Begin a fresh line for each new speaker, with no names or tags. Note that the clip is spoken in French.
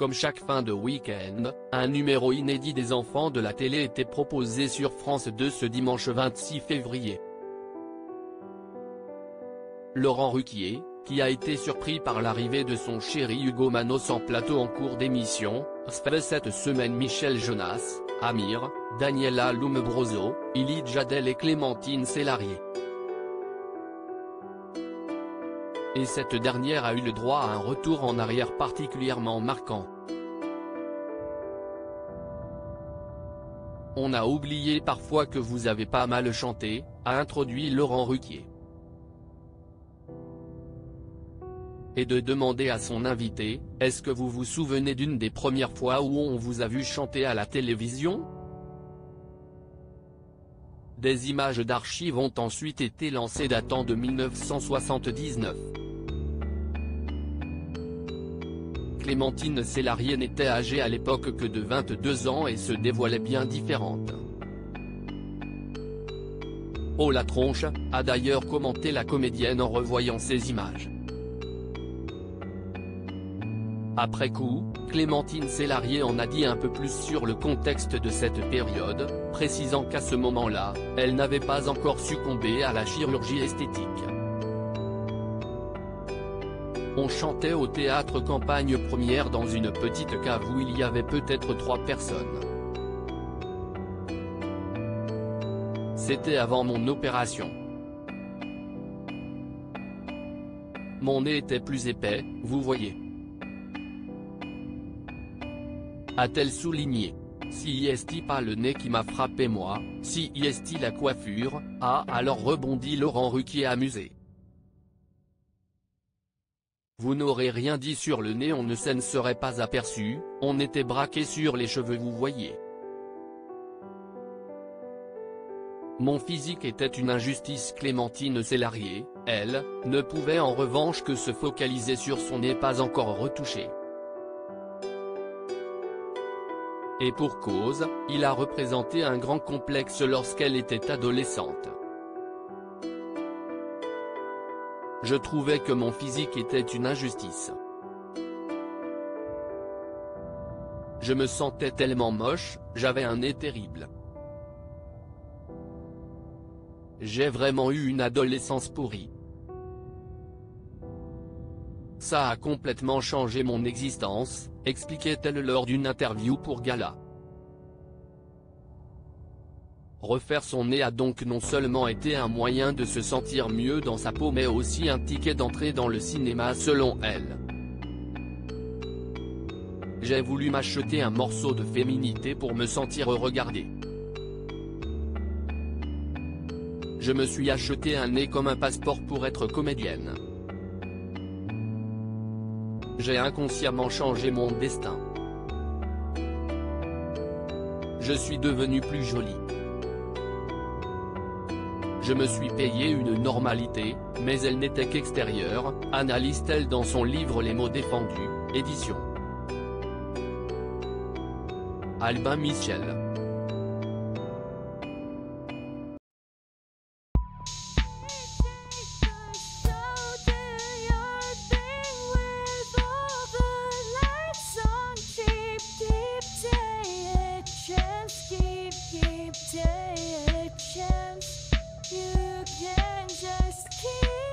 Comme chaque fin de week-end, un numéro inédit des enfants de la télé était proposé sur France 2 ce dimanche 26 février. Laurent Ruquier, qui a été surpris par l'arrivée de son chéri Hugo Manos en plateau en cours d'émission, recevait cette semaine Michel Jonas, Amir, Daniela Lombroso, Elie Jadel et Clémentine Célarié. Et cette dernière a eu le droit à un retour en arrière particulièrement marquant. On a oublié parfois que vous avez pas mal chanté, a introduit Laurent Ruquier. Et de demander à son invité, est-ce que vous vous souvenez d'une des premières fois où on vous a vu chanter à la télévision? Des images d'archives ont ensuite été lancées datant de 1979. Clémentine Célarié n'était âgée à l'époque que de 22 ans et se dévoilait bien différente. Oh la tronche, a d'ailleurs commenté la comédienne en revoyant ces images. Après coup, Clémentine Célarié en a dit un peu plus sur le contexte de cette période, précisant qu'à ce moment-là, elle n'avait pas encore succombé à la chirurgie esthétique. On chantait au théâtre Campagne Première dans une petite cave où il y avait peut-être 3 personnes. C'était avant mon opération. Mon nez était plus épais, vous voyez. A-t-elle souligné. Si est pas le nez qui m'a frappé moi, si est la coiffure, ah alors rebondit Laurent Ruquier amusé. Vous n'aurez rien dit sur le nez, on ne s'en serait pas aperçu, on était braqué sur les cheveux vous voyez. Mon physique était une injustice. Clémentine Célarié, elle, ne pouvait en revanche que se focaliser sur son nez pas encore retouché. Et pour cause, il a représenté un grand complexe lorsqu'elle était adolescente. Je trouvais que mon physique était une injustice. Je me sentais tellement moche, j'avais un nez terrible. J'ai vraiment eu une adolescence pourrie. Ça a complètement changé mon existence, expliquait-elle lors d'une interview pour Gala. Refaire son nez a donc non seulement été un moyen de se sentir mieux dans sa peau mais aussi un ticket d'entrée dans le cinéma selon elle. J'ai voulu m'acheter un morceau de féminité pour me sentir regardée. Je me suis acheté un nez comme un passeport pour être comédienne. J'ai inconsciemment changé mon destin. Je suis devenue plus jolie. Je me suis payé une normalité, mais elle n'était qu'extérieure, analyse-t-elle dans son livre Les mots défendus, édition Albin Michel.
You can just keep